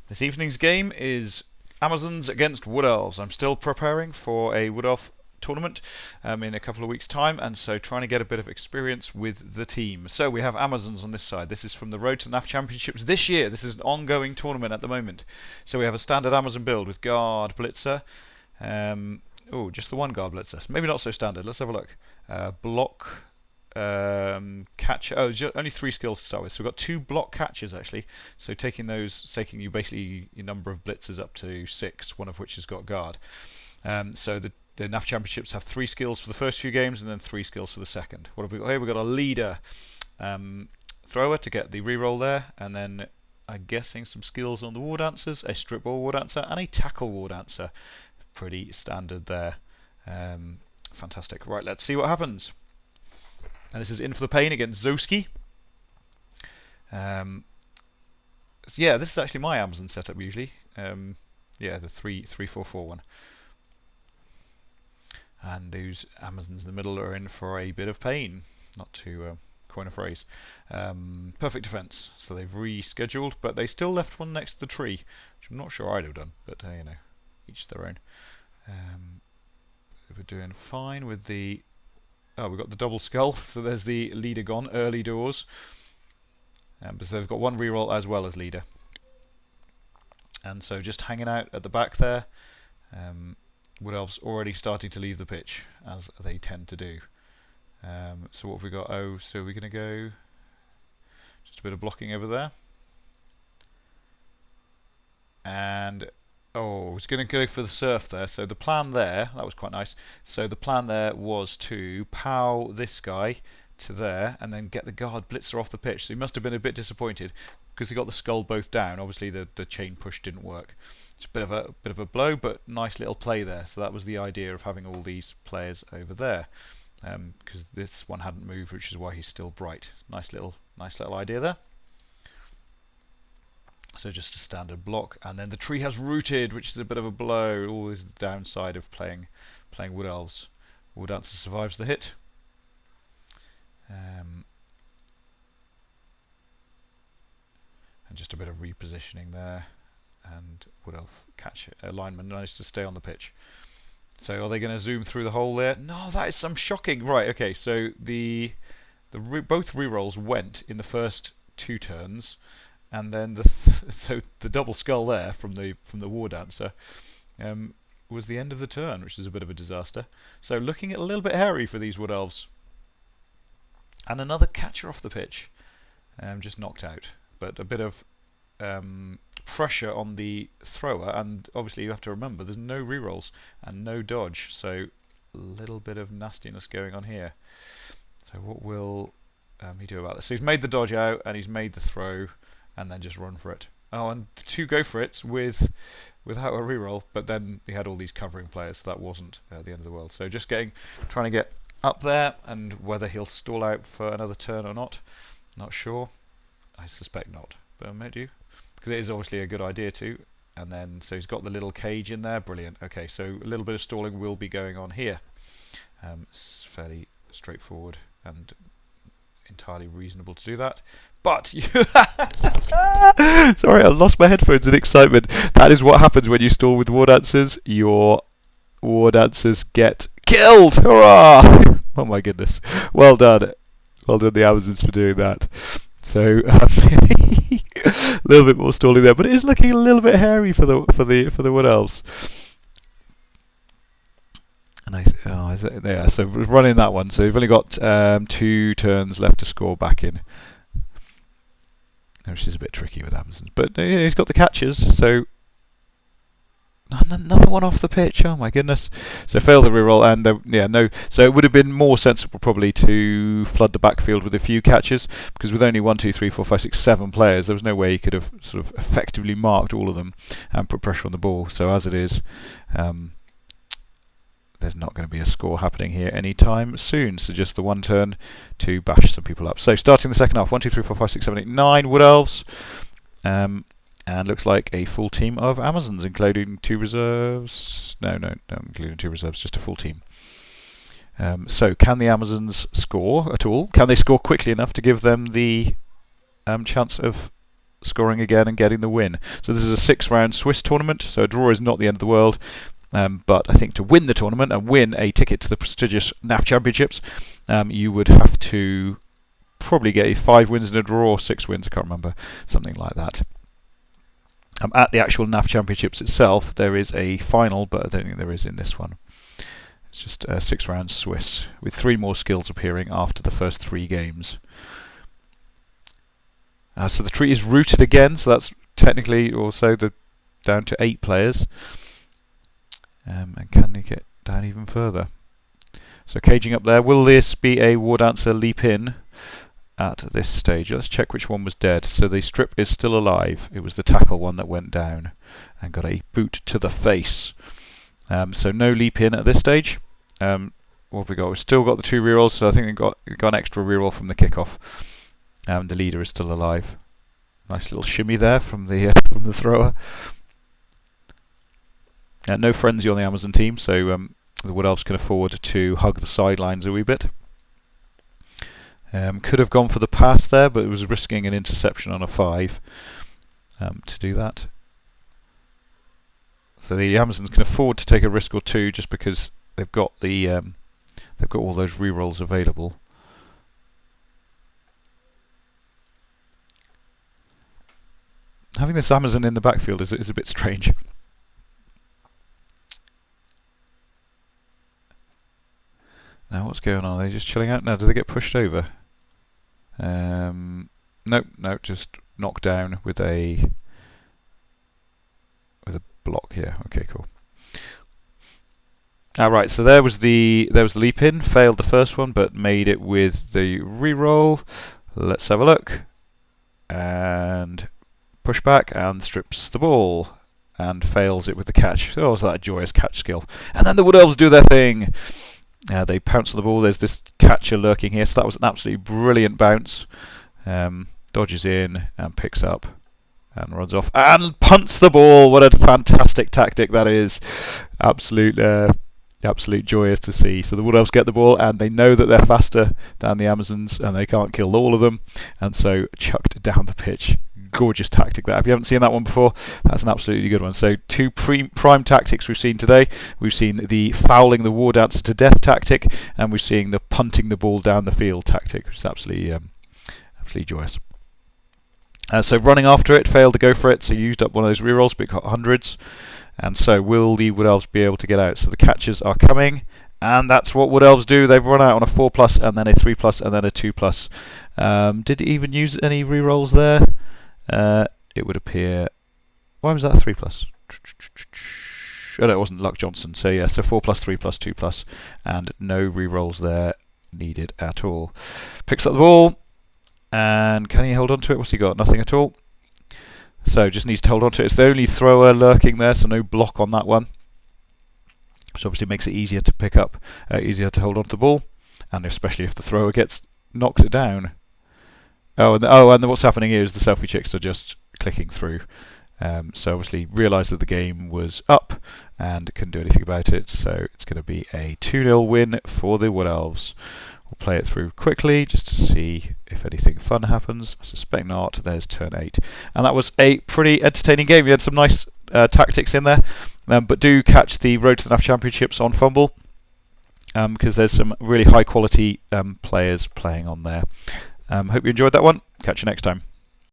This evening's game is Amazons against Wood Elves. I'm still preparing for a Wood Elf tournament in a couple of weeks' time, and so trying to get a bit of experience with the team. So we have Amazons on this side. This is from the Road to NAF Championships this year. This is an ongoing tournament at the moment. So we have a standard Amazon build with Guard, Blitzer. Just the one Guard Blitzer. Maybe not so standard. Let's have a look. Block. Catch. Only 3 skills to start with. So we've got 2 block catches actually. So taking you basically your number of blitzers up to 6, one of which has got guard. So the NAF Championships have 3 skills for the first few games and then 3 skills for the second. What have we got here? We've got a leader thrower to get the reroll there, and then I'm guessing some skills on the war dancers, a strip ball war dancer and a tackle war dancer. Pretty standard there. Fantastic. Right, let's see what happens. And this is In for the Pain against Zoski. This is actually my Amazon setup usually. The 3-4-4 one. And those Amazons in the middle are in for a bit of pain. Not to coin a phrase. Perfect defense. So they've rescheduled, but they still left one next to the tree, which I'm not sure I'd have done, but each their own. We're doing fine with the... Oh, we've got the double skull, so there's the leader gone, early doors. But they've got 1 reroll as well as leader. And so just hanging out at the back there. Wood Elves already starting to leave the pitch, as they tend to do. So what have we got? So we're going to go... Just a bit of blocking over there. And... Oh, I was going to go for the surf there. So the plan there, that was quite nice. So the plan there was to pow this guy to there and then get the guard blitzer off the pitch. So he must have been a bit disappointed because he got the skull both down. Obviously the chain push didn't work. It's a bit of a blow, but nice little play there. So that was the idea of having all these players over there, because this one hadn't moved, which is why he's still bright. Nice little idea there. So just a standard block, and then the tree has rooted, which is a bit of a blow. Always the downside of playing Wood Elves. Wood Dancer survives the hit. And just a bit of repositioning there, and Wood Elf catch lineman managed to stay on the pitch. So are they going to zoom through the hole there? No, that is some shocking. Right, okay. So both rerolls went in the first 2 turns. And then the double skull there from the war dancer was the end of the turn, which is a bit of a disaster. So looking a little bit hairy for these Wood Elves. And another catcher off the pitch, just knocked out. But a bit of pressure on the thrower, and obviously you have to remember there's no rerolls and no dodge, so a little bit of nastiness going on here. So what will he do about this? So he's made the dodge out and he's made the throw. And then just run for it. Oh, and 2 go for it without a reroll, but then he had all these covering players, so that wasn't the end of the world. So just trying to get up there, and whether he'll stall out for another turn or not, not sure. I suspect not, but I might do, because it is obviously a good idea to. And then so he's got the little cage in there, brilliant. Okay, so a little bit of stalling will be going on here. It's fairly straightforward and entirely reasonable to do that. But sorry, I lost my headphones in excitement. That is what happens when you stall with war dancers. Your war dancers get killed. Hurrah! Oh my goodness. Well done. Well done the Amazons for doing that. So a little bit more stalling there, but it is looking a little bit hairy for the Wood Elves. And so we're running that one. So we've only got 2 turns left to score back in, which is a bit tricky with Amazons. But he's got the catches, so another one off the pitch. Oh my goodness! So fail the reroll, and So it would have been more sensible probably to flood the backfield with a few catches, because with only 1, 2, 3, 4, 5, 6, 7 players, there was no way he could have sort of effectively marked all of them and put pressure on the ball. So as it is. There's not going to be a score happening here anytime soon, so just the 1 turn to bash some people up. So starting the second half, 1, 2, 3, 4, 5, 6, 7, 8, 9 Wood Elves, and looks like a full team of Amazons, including 2 reserves. No, including 2 reserves, just a full team. So can the Amazons score at all? Can they score quickly enough to give them the chance of scoring again and getting the win. So this is a 6-round Swiss tournament, so a draw is not the end of the world. But I think to win the tournament and win a ticket to the prestigious NAF Championships, you would have to probably get 5 wins in a draw or 6 wins, I can't remember, something like that. At the actual NAF Championships itself, there is a final, but I don't think there is in this one. It's just 6 rounds Swiss, with 3 more skills appearing after the first 3 games. So the tree is rooted again, so that's technically also down to 8 players. And can you get down even further? So caging up there. Will this be a war dancer leap in at this stage? Let's check which one was dead. So the strip is still alive. It was the tackle one that went down and got a boot to the face. So no leap in at this stage. What have we got? We've still got the 2 rerolls, so I think we've got an extra reroll from the kickoff. The leader is still alive. Nice little shimmy there from the thrower. No frenzy on the Amazon team, so the Wood Elves can afford to hug the sidelines a wee bit. Could have gone for the pass there, but it was risking an interception on a 5 to do that. So the Amazons can afford to take a risk or 2 just because they've got all those rerolls available. Having this Amazon in the backfield is a bit strange. Now what's going on? Are they just chilling out? Now do they get pushed over? No, just knocked down with a block here. Okay, cool. Right, so there was the leap in. Failed the first one, but made it with the reroll. Let's have a look. And push back and strips the ball and fails it with the catch. Oh, was that a joyous catch skill? And then the Wood Elves do their thing. They pounce on the ball. There's this catcher lurking here, so that was an absolutely brilliant bounce. Dodges in and picks up and runs off and punts the ball. What a fantastic tactic that is! Absolute joyous to see. So the Wood Elves get the ball and they know that they're faster than the Amazons and they can't kill all of them, and so chucked down the pitch. Gorgeous tactic there. If you haven't seen that one before, that's an absolutely good one. So 2 prime tactics we've seen today. We've seen the fouling the war dancer to death tactic, and we're seeing the punting the ball down the field tactic, which is absolutely joyous. So running after it, failed to go for it, so used up one of those rerolls, but got hundreds. And so will the Wood Elves be able to get out? So the catchers are coming, and that's what Wood Elves do. They've run out on a 4+, and then a 3+, and then a 2+. Did it even use any rerolls there? It would appear. Why was that a 3+? Oh, no, it wasn't Luck Johnson. So yeah, so 4+, 3+, 2+, and no rerolls there needed at all. Picks up the ball, and can he hold on to it? What's he got? Nothing at all. So just needs to hold on to it. It's the only thrower lurking there, so no block on that one. Which obviously makes it easier to pick up, easier to hold on to the ball, and especially if the thrower gets knocked down. And what's happening here is the selfie chicks are just clicking through. So obviously realised that the game was up and couldn't do anything about it. So it's going to be a 2-0 win for the Wood Elves. We'll play it through quickly just to see if anything fun happens. I suspect not. There's turn 8. And that was a pretty entertaining game. We had some nice tactics in there. But do catch the Road to the NAF Championships on Fumbbl, because there's some really high quality players playing on there. Hope you enjoyed that one. Catch you next time.